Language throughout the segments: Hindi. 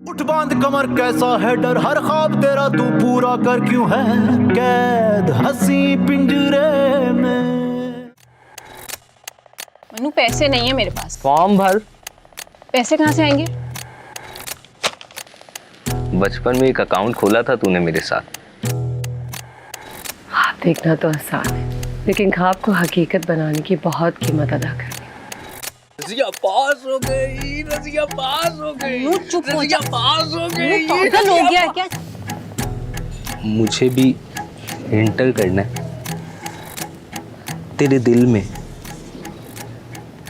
उठ बांध कमर कैसा है डर, हर ख्वाब तेरा तू पूरा कर, क्यों है कैद हंसी पिंजरे में। मनु पैसे नहीं है मेरे पास। फॉर्म भर। पैसे कहाँ से आएंगे? बचपन में एक अकाउंट खोला था तूने मेरे साथ। देखना तो आसान है, लेकिन ख्वाब को हकीकत बनाने की बहुत कीमत अदा करनी। रज़िया पास हो गई, रज़िया पास हो गई, चुप हो जा। पास हो गई। पागल हो गया क्या? मुझे भी इंटर करना है। तेरे दिल में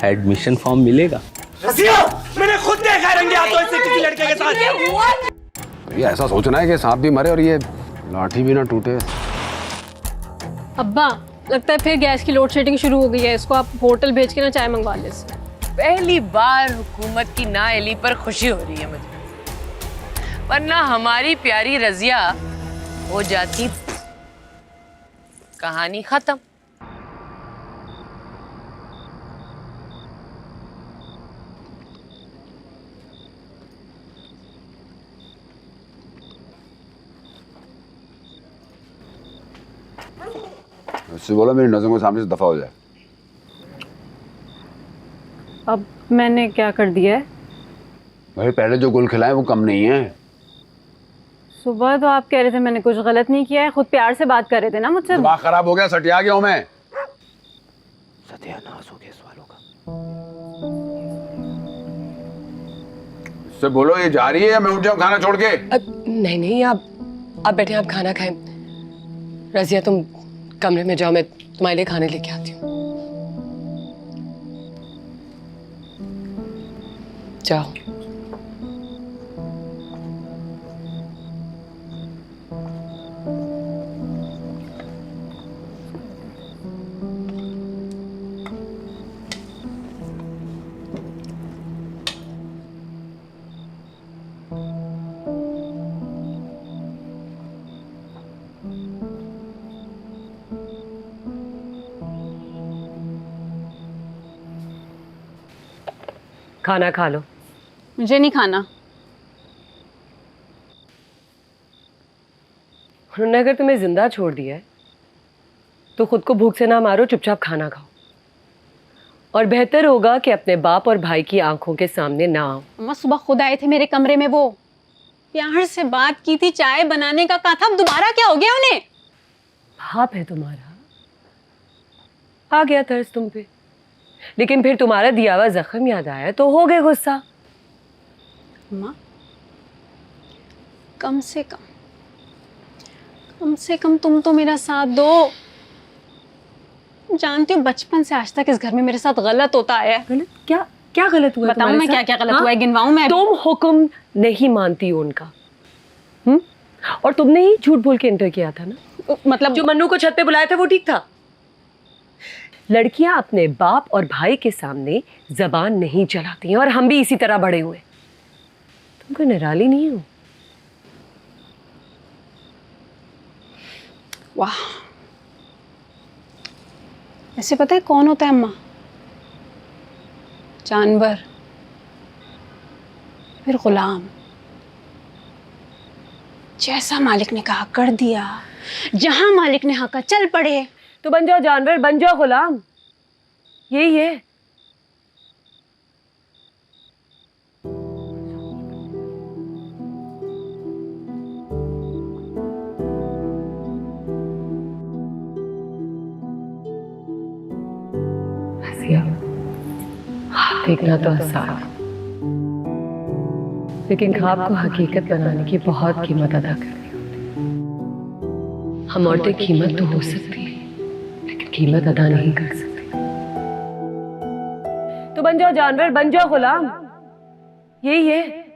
एडमिशन फॉर्म मिलेगा। रज़िया, मैंने खुद देखा रंगे हाथों से किसी लड़के के साथ। ये ऐसा सोचना है कि सांप भी मरे और ये लाठी भी ना टूटे। अब्बा, लगता है फिर गैस की लोड शेडिंग शुरू हो गई है। इसको आप होटल भेज के ना चाय मंगवा ले इससे। पहली बार हुकूमत की नाअहली पर खुशी हो रही है मुझे, वरना हमारी प्यारी रज़िया हो जाती कहानी खत्म। उससे बोलो मेरी नजरों के सामने से दफा हो जाए। अब मैंने क्या कर दिया है? भाई पहले जो गुल खिलाए वो कम नहीं है। सुबह तो आप कह रहे थे मैंने कुछ गलत नहीं किया है, खुद प्यार से बात कर रहे थे ना मुझसे। दिमाग खराब हो गया, सटिया गया हूं मैं। सत्यानाश हो गया इस वालों का। उससे बोलो ये जा रही है या मैं उठ जाऊं खाना छोड़ के। नहीं नहीं, आप बैठे, आप खाना खाएं। रज़िया तुम कमरे में जाओ, मैं तुम्हारे लिए खाने लेके आती हूँ। जाओ। खाना खा लो। मुझे नहीं खाना। उन्होंने अगर तुम्हें जिंदा छोड़ दिया है तो खुद को भूख से ना मारो, चुपचाप खाना खाओ। और बेहतर होगा कि अपने बाप और भाई की आंखों के सामने ना आओ। अम्मा सुबह खुद आए थे मेरे कमरे में, वो प्यार से बात की थी, चाय बनाने का कहा था। अब दोबारा क्या हो गया उन्हें? बाप है तुम्हारा, आ गया तरस तुम पे, लेकिन फिर तुम्हारा दिया हुआ जख्म याद आया तो हो गए गुस्सा। अम्मा कम से कम तुम तो मेरा साथ दो। जानती हूँ बचपन से आज तक इस घर में मेरे साथ गलत होता आया है। गलत क्या? क्या गलत हुआ? बताऊं मैं क्या क्या गलत हुआ है? गिनवाऊं मैं? तुम हुक्म नहीं मानती हो उनका। और तुमने ही झूठ बोल के इंटर किया था ना। मतलब जो मन्नू को छत पे बुलाया था वो ठीक था। लड़कियां अपने बाप और भाई के सामने जबान नहीं चलाती हैं, और हम भी इसी तरह बड़े हुए। तुम कोई निराली नहीं हो। वाह, ऐसे पता है कौन होता है अम्मा? जानवर, फिर गुलाम। जैसा मालिक ने कहा कर दिया, जहां मालिक ने कहा चल पड़े। तो बन जाओ जानवर, बन जाओ गुलाम, यही है। देखना तो आसान है, लेकिन ख्वाब को हकीकत बनाने की बहुत कीमत अदा करनी होती। हम औरतें कीमत तो हो सकती है, लेकिन कीमत अदा नहीं कर सकती। तो बन जाओ जानवर, बन जाओ गुलाम, यही है।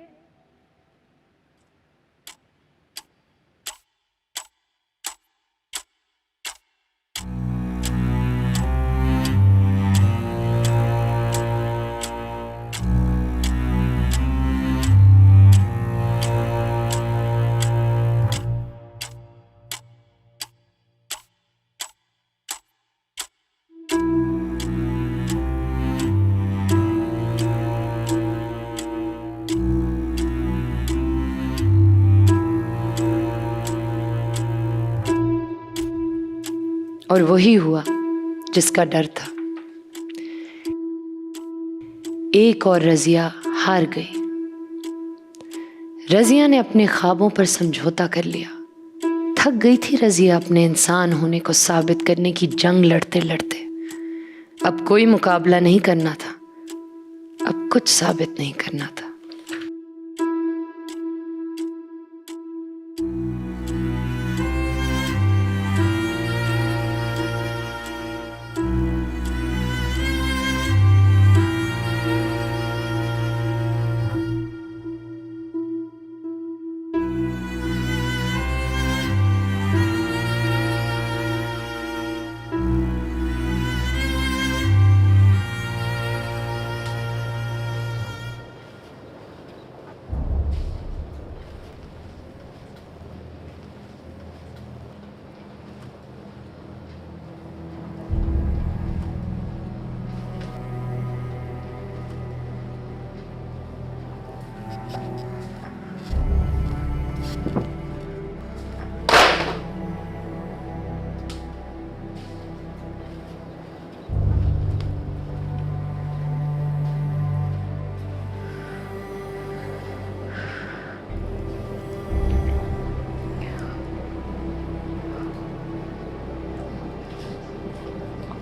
और वही हुआ जिसका डर था। एक और रजिया हार गई। रजिया ने अपने ख्वाबों पर समझौता कर लिया। थक गई थी रजिया अपने इंसान होने को साबित करने की जंग लड़ते लड़ते। अब कोई मुकाबला नहीं करना था, अब कुछ साबित नहीं करना था।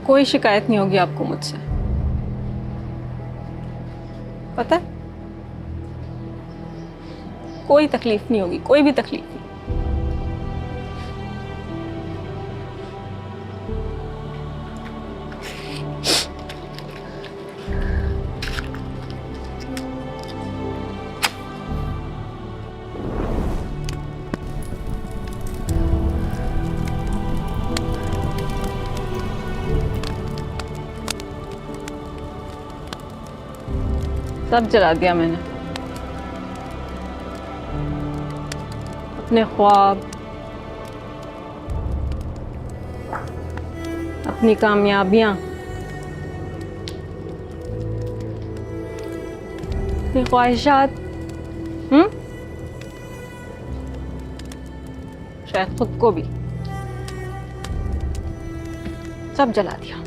कोई शिकायत नहीं होगी आपको मुझसे, पता है? कोई तकलीफ नहीं होगी, कोई भी तकलीफ नहीं। सब जला दिया मैंने, अपने ख्वाब, अपनी कामयाबियां, अपनी ख्वाहिशात, शायद खुद को भी, सब जला दिया।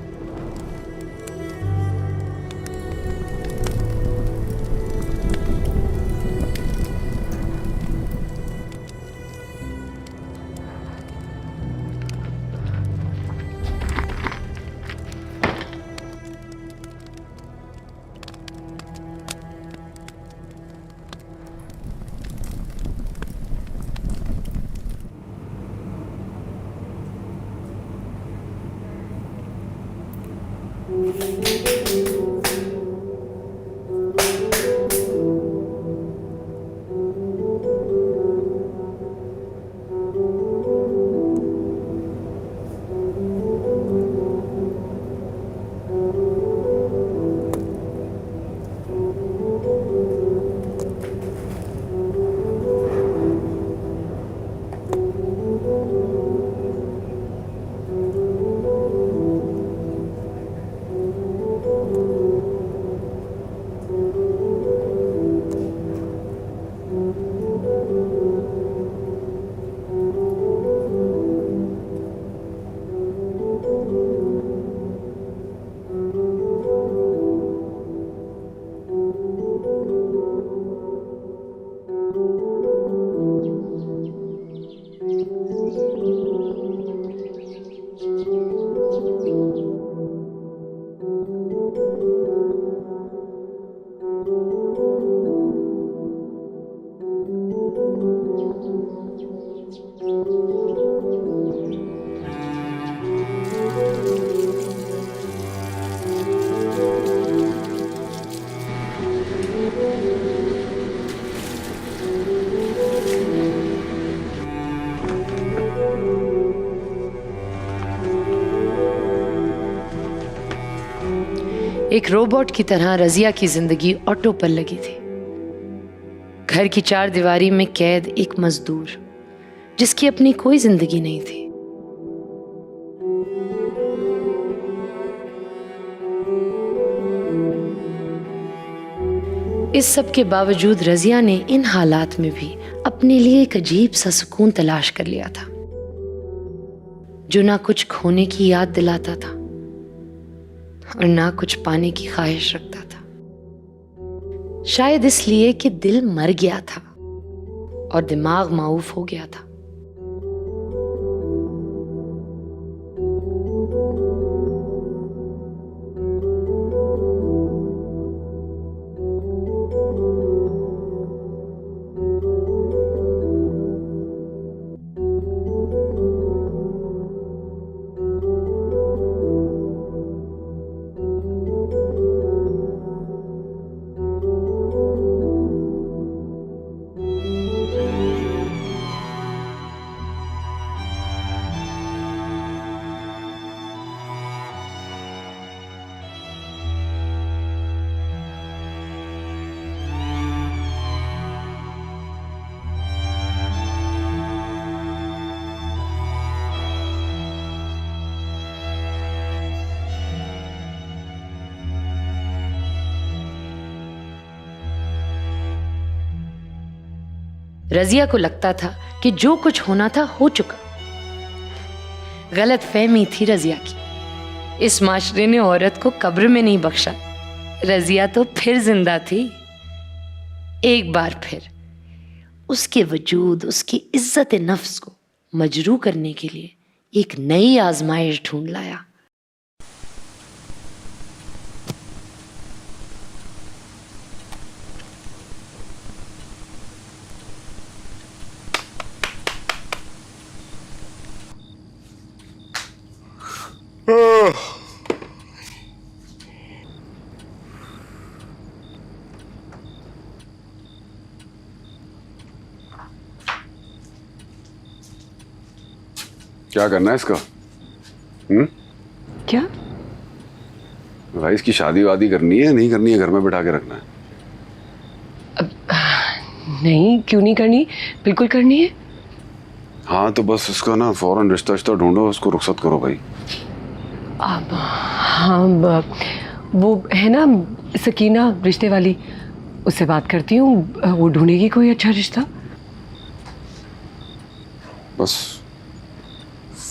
एक रोबोट की तरह रजिया की जिंदगी ऑटो पर लगी थी। घर की चार दीवारी में कैद एक मजदूर जिसकी अपनी कोई जिंदगी नहीं थी। इस सब के बावजूद रजिया ने इन हालात में भी अपने लिए एक अजीब सा सुकून तलाश कर लिया था। जो ना कुछ खोने की याद दिलाता था और ना कुछ पाने की ख्वाहिश रखता था। शायद इसलिए कि दिल मर गया था और दिमाग माऊफ हो गया था। रजिया को लगता था कि जो कुछ होना था हो चुका। गलत फहमी थी रजिया की। इस माशरे ने औरत को कब्र में नहीं बख्शा। रजिया तो फिर जिंदा थी। एक बार फिर उसके वजूद, उसकी इज्जत नफ्स को मजरू करने के लिए एक नई आजमाइश ढूंढ लाया। क्या करना है इसका? क्या? भाई इसकी शादी वादी करनी है नहीं करनी है? घर में बिठा के रखना है? नहीं, क्यों नहीं करनी, बिल्कुल करनी है। हाँ तो बस उसका ना फौरन रिश्ता ढूंढो, उसको रुखसत करो भाई। अब हाँ, वो है ना सकीना रिश्ते वाली, उससे बात करती हूँ, वो ढूंढेगी कोई अच्छा रिश्ता। बस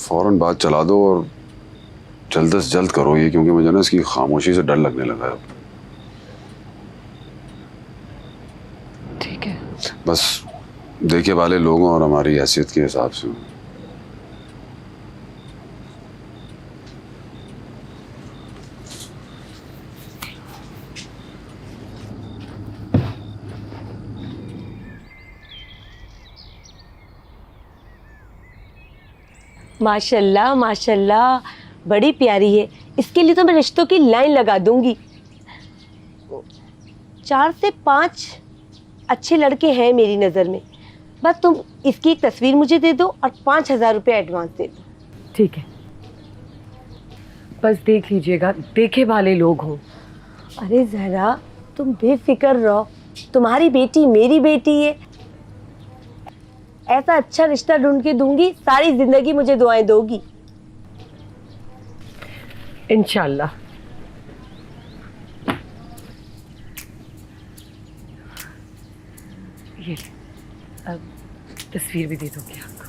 फौरन बात चला दो और जल्द से जल्द करो ये, क्योंकि मुझे ना इसकी खामोशी से डर लगने लगा है। ठीक है। बस देखे वाले लोगों और हमारी हैसियत के हिसाब से। माशाल्लाह माशाल्लाह, बड़ी प्यारी है। इसके लिए तो मैं रिश्तों की लाइन लगा दूंगी। 4 से 5 अच्छे लड़के हैं मेरी नज़र में। बस तुम इसकी एक तस्वीर मुझे दे दो और 5,000 रुपये एडवांस दे दो। ठीक है, बस देख लीजिएगा, देखे वाले लोग हों। अरे जहरा, तुम बेफिक्र रहो, तुम्हारी बेटी मेरी बेटी है। ऐसा अच्छा रिश्ता ढूंढ के दूंगी, सारी जिंदगी मुझे दुआएं दोगी। इंशाल्लाह। ये ले, अब तस्वीर भी दे दूंगी आपको।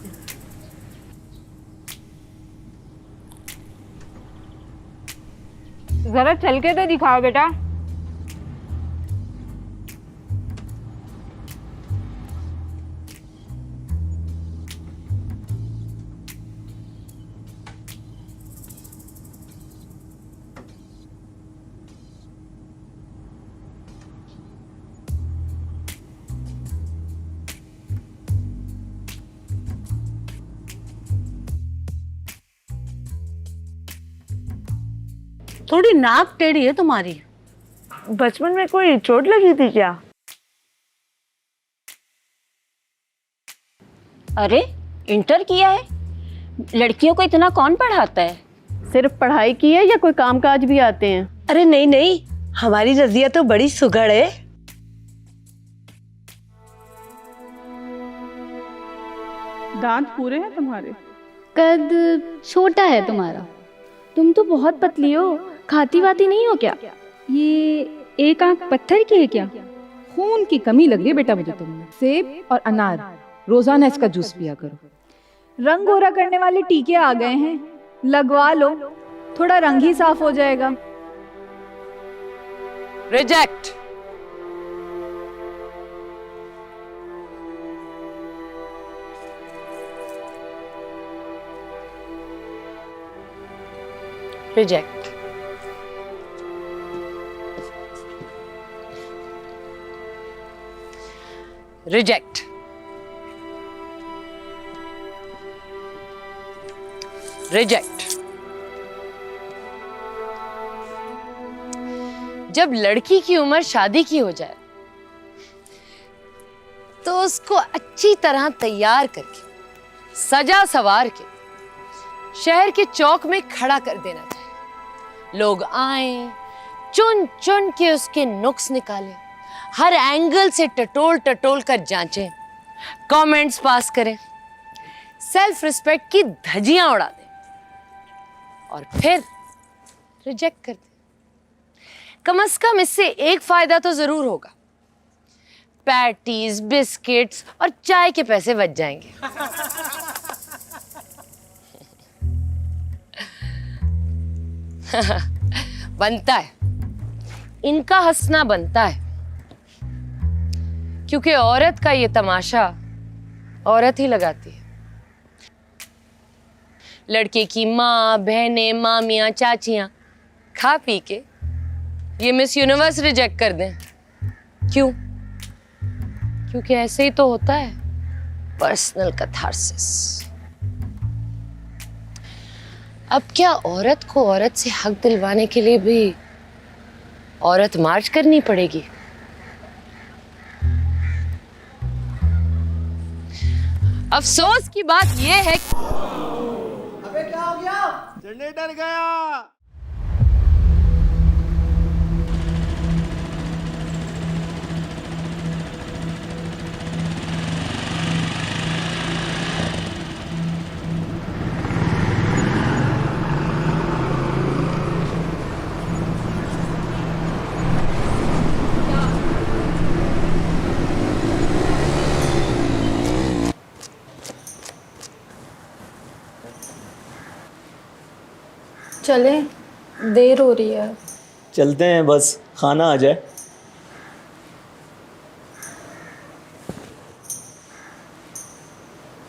जरा चल के तो दिखाओ बेटा। थोड़ी नाक टेढ़ी है तुम्हारी। बचपन में कोई चोट लगी थी क्या? अरे इंटर किया है, लड़कियों को इतना कौन पढ़ाता है? सिर्फ पढ़ाई की है या कोई काम काज भी आते हैं? अरे नहीं नहीं, हमारी रजिया तो बड़ी सुघड़ है। दांत पूरे हैं तुम्हारे? कद छोटा है तुम्हारा। तुम तो बहुत पतली हो, खाती वाती नहीं हो क्या? ये एक आंख पत्थर की है क्या? खून की कमी लग रही है बेटा मुझे तुमने। सेब और अनार रोजाना इसका जूस पिया करो। रंग गोरा करने वाले टीके आ गए हैं, लगवा लो, थोड़ा रंग ही साफ हो जाएगा। रिजेक्ट। रिजेक्ट। रिजेक्ट। रिजेक्ट। जब लड़की की उम्र शादी की हो जाए तो उसको अच्छी तरह तैयार करके सजा सवार के शहर के चौक में खड़ा कर देना चाहिए। लोग आए, चुन चुन के उसके नुक्स निकाले, हर एंगल से टटोल टटोल कर जांचें, कमेंट्स पास करें, सेल्फ रिस्पेक्ट की धज्जियां उड़ा दें और फिर रिजेक्ट कर दें। कम से कम इससे एक फायदा तो जरूर होगा, पैटीज, बिस्किट्स और चाय के पैसे बच जाएंगे। बनता है, इनका हंसना बनता है, क्योंकि औरत का ये तमाशा औरत ही लगाती है। लड़के की माँ, बहनें, मामियाँ, चाचियाँ खा पी के ये मिस यूनिवर्स रिजेक्ट कर दें। क्यों? क्योंकि ऐसे ही तो होता है, पर्सनल कैथारसिस। अब क्या औरत को औरत से हक दिलवाने के लिए भी औरत मार्च करनी पड़ेगी? अफसोस की बात यह है कि अबे क्या हो गया? जनरेटर गया। चले, देर हो रही है। चलते हैं, बस खाना आ जाए।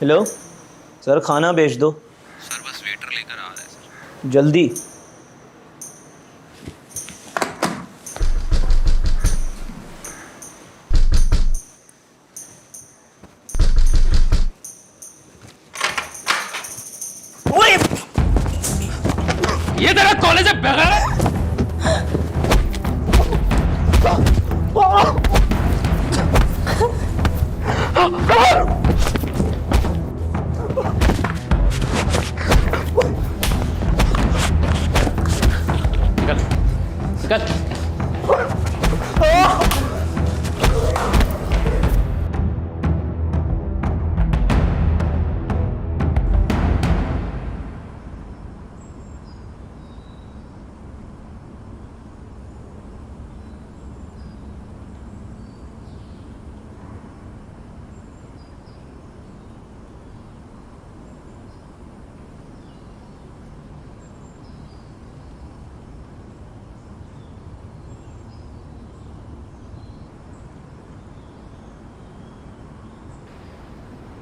हेलो सर, खाना भेज दो। सर बस वेटर लेकर आ रहा है सर। जल्दी। ये तेरा कॉलेज है बगैर? निकल, निकल।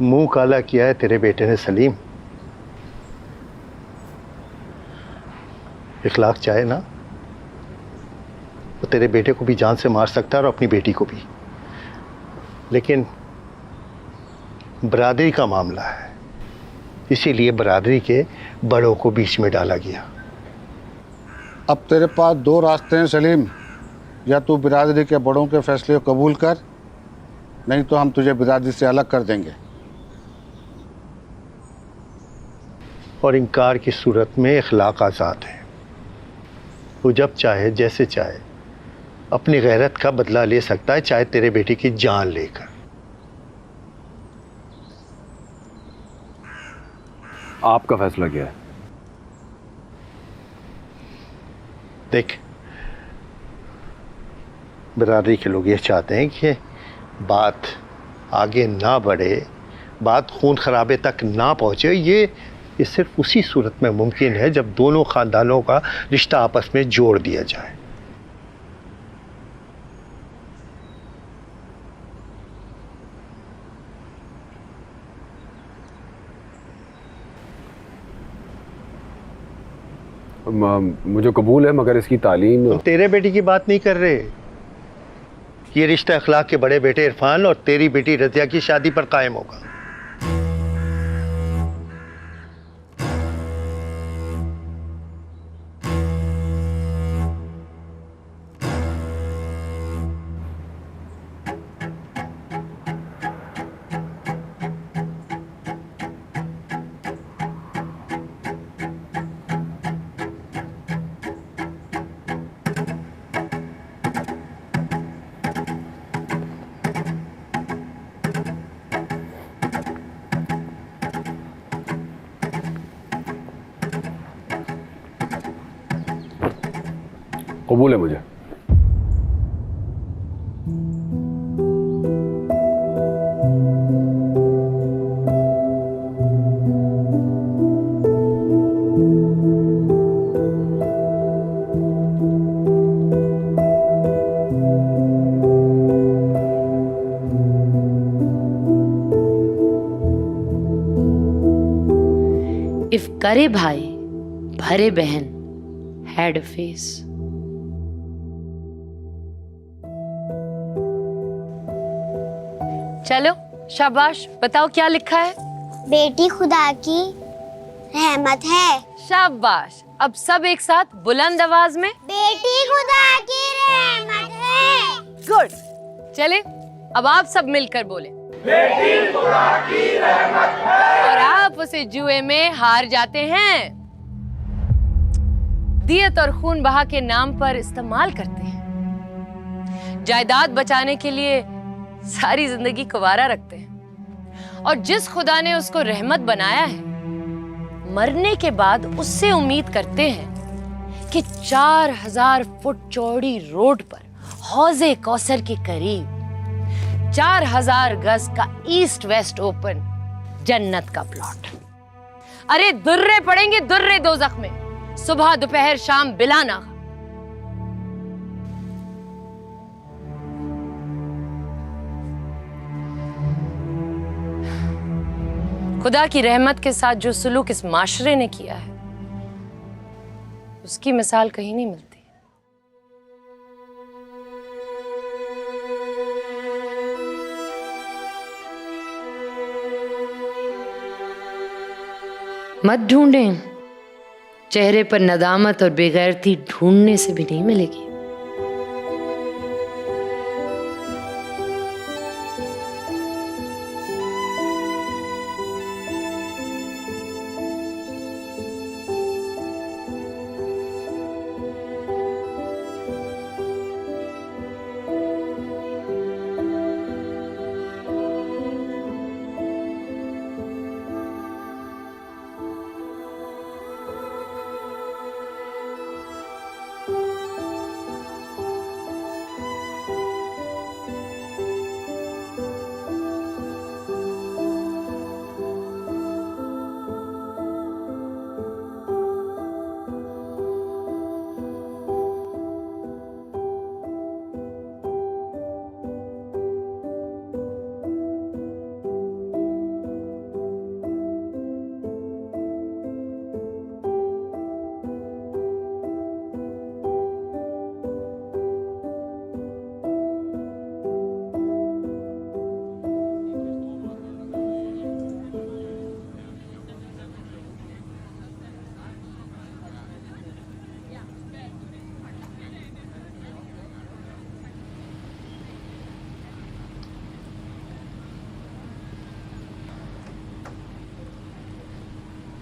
मुंह काला किया है तेरे बेटे ने सलीम। इखलाक चाहे ना तो तेरे बेटे को भी जान से मार सकता है और अपनी बेटी को भी, लेकिन बरादरी का मामला है, इसीलिए बरादरी के बड़ों को बीच में डाला गया। अब तेरे पास दो रास्ते हैं सलीम, या तू बिरादरी के बड़ों के फैसले को कबूल कर, नहीं तो हम तुझे बिरादरी से अलग कर देंगे। और इनकार की सूरत में इखलाक आज़ाद है, वो जब चाहे जैसे चाहे अपनी गैरत का बदला ले सकता है, चाहे तेरे बेटे की जान लेकर। आपका फैसला क्या है? देख, बिरादरी के लोग ये चाहते हैं कि बात आगे ना बढ़े बात खून खराबे तक ना पहुँचे, ये सिर्फ उसी सूरत में मुमकिन है जब दोनों ख़ानदानों का रिश्ता आपस में जोड़ दिया जाए। मुझे कबूल है, मगर इसकी तालीम। हम तेरे बेटी की बात नहीं कर रहे। ये रिश्ता अखलाक के बड़े बेटे इरफान और तेरी बेटी रज़िया की शादी पर कायम होगा। कबूल है मुझे। इफ करे भाई भरे बहन हैड अ फेस। चलो शाबाश, बताओ क्या लिखा है। बेटी खुदा की रहमत है। शाबाश, अब सब एक साथ बुलंद आवाज में। बेटी खुदा की रहमत है। गुड। चले अब आप सब मिलकर बोले, बेटी खुदा की रहमत है। और आप उसे जुए में हार जाते हैं। दियत और खून बहा के नाम पर इस्तेमाल करते हैं, जायदाद बचाने के लिए सारी जिंदगी कुंवारा रखते हैं, और जिस खुदा ने उसको रहमत बनाया है, मरने के बाद उससे उम्मीद करते हैं कि 4000 फुट चौड़ी रोड पर हौजे कौसर के करीब 4000 गज का ईस्ट वेस्ट ओपन जन्नत का प्लॉट। अरे दुर्रे पड़ेंगे, दुर्रे दोज़ख में, सुबह दोपहर शाम बिला नागा। खुदा की रहमत के साथ जो सुलूक इस माशरे ने किया है, उसकी मिसाल कहीं नहीं मिलती। मत ढूंढें, चेहरे पर नदामत और बेगैरती ढूंढने से भी नहीं मिलेगी।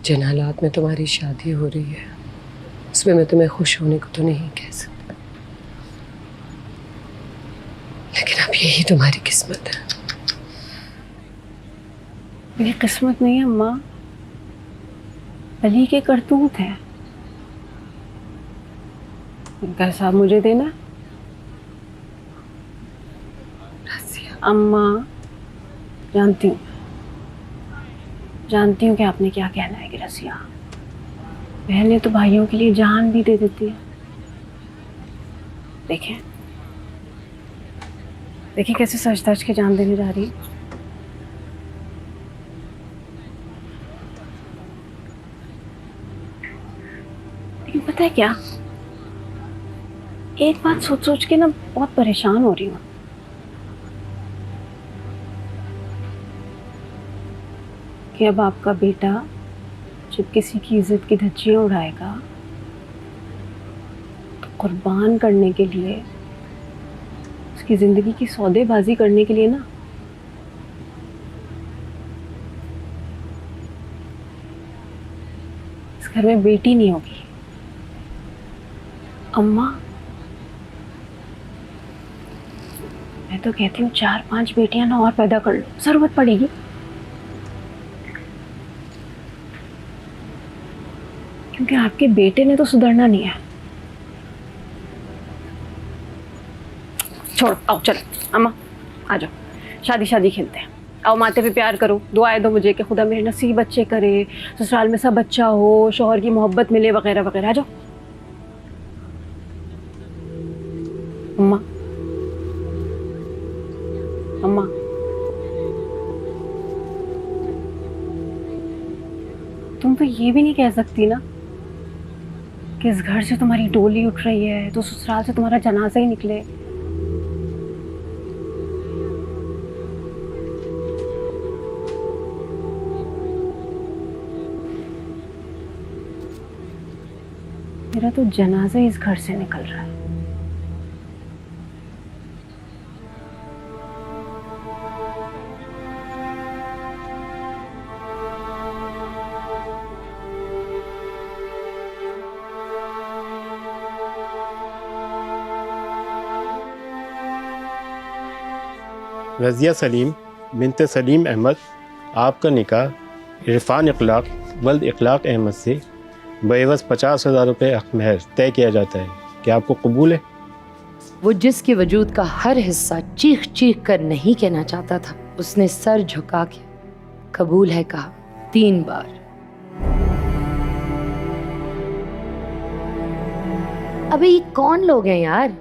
जिन हालात में तुम्हारी शादी हो रही है, उसमें मैं तुम्हें खुश होने को तो नहीं कह सकती, लेकिन अब यही तुम्हारी किस्मत है। ये किस्मत नहीं है अम्मा, अली के करतूत है। इनका हिसाब मुझे देना। अम्मा जानती हूँ, जानती हूँ कि आपने क्या कहना है कि रसिया, बहनें तो भाइयों के लिए जान भी दे देती है। देखें देखिए कैसे सच धज के जान देने जा रही है। लेकिन पता है क्या, एक बात सोच सोच के ना बहुत परेशान हो रही हूँ कि अब आपका बेटा जब किसी की इज्जत की धज्जियां उड़ाएगा तो कुर्बान करने के लिए, उसकी जिंदगी की सौदेबाजी करने के लिए ना इस घर में बेटी नहीं होगी। अम्मा, मैं तो कहती हूँ 4-5 बेटियां ना और पैदा कर लो, जरूरत पड़ेगी। क्योंकि आपके बेटे ने तो सुधरना नहीं है। छोड़ो, आओ चलो अम्मा आ जाओ, शादी शादी खेलते हैं। आओ माथे पे प्यार करो, दुआएं दो मुझे कि खुदा मेरे नसीब अच्छे करे, ससुराल में सब अच्छा हो, शौहर की मोहब्बत मिले वगैरह वगैरह। आ जाओ अम्मा, अम्मा तुम तो ये भी नहीं कह सकती ना कि इस घर से तुम्हारी डोली उठ रही है तो ससुराल से तुम्हारा जनाजा ही निकले। मेरा तो जनाजा इस घर से निकल रहा है। रज़िया सलीम बिनते सलीम अहमद, आपका निकाह इरफान इखलाक वल्द इखलाक अहमद से बेवज़ 50,000 रुपये महर तय किया जाता है। क्या आपको कबूल है? वो जिसके वजूद का हर हिस्सा चीख चीख कर नहीं कहना चाहता था, उसने सर झुका के कबूल है कहा 3 बार। अबे ये कौन लोग हैं यार?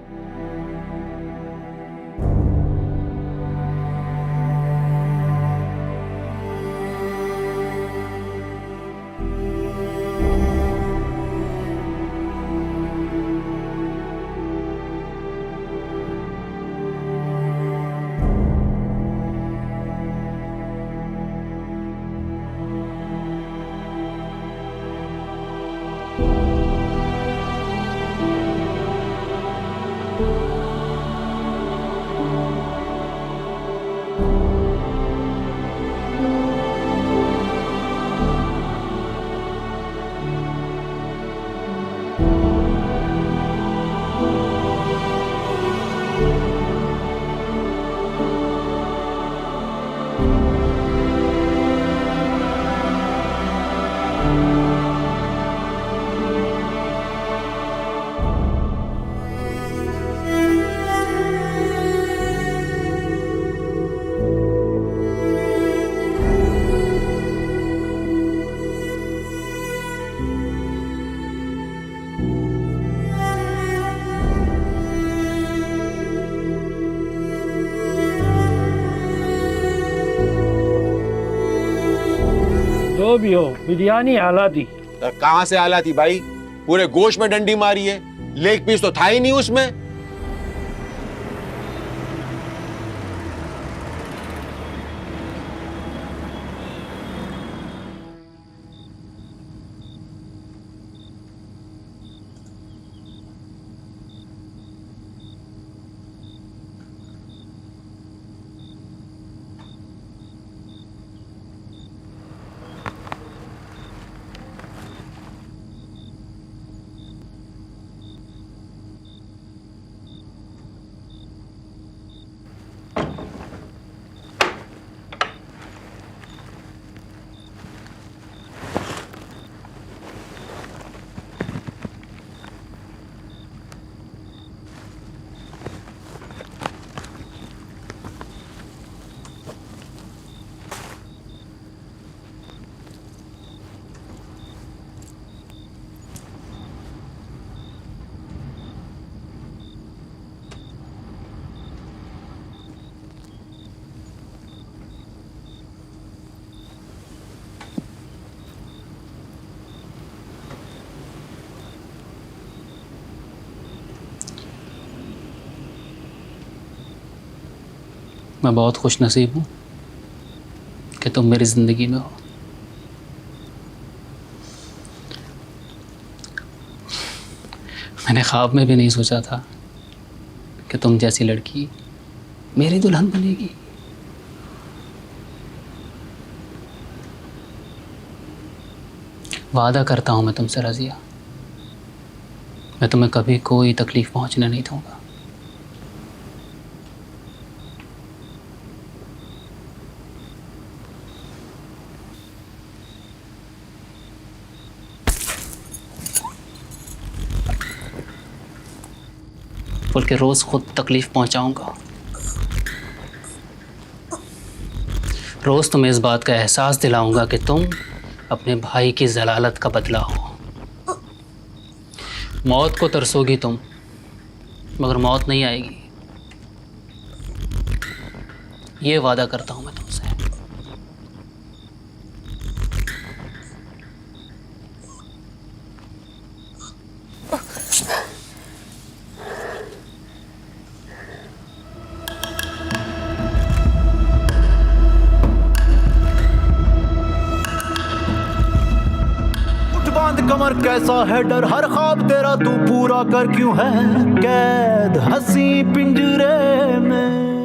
जो भी हो, बिरयानी आला थी। कहाँ से आला थी भाई? पूरे गोश्त में डंडी मारी है, लेग पीस तो था ही नहीं उसमें। मैं बहुत खुश नसीब हूँ कि तुम मेरी ज़िंदगी में हो। मैंने ख्वाब में भी नहीं सोचा था कि तुम जैसी लड़की मेरी दुल्हन बनेगी। वादा करता हूँ मैं तुमसे रज़िया, मैं तुम्हें कभी कोई तकलीफ पहुँचने नहीं दूँगा। बल्कि रोज़ खुद तकलीफ़ पहुंचाऊंगा। रोज़ तुम्हें इस बात का एहसास दिलाऊंगा कि तुम अपने भाई की ज़लालत का बदला हो। मौत को तरसोगी तुम, मगर मौत नहीं आएगी, ये वादा करता हूं मैं तुमसे। बांध कमर कैसा है डर, हर ख्वाब तेरा तू पूरा कर क्यों है कैद हंसी पिंजरे में।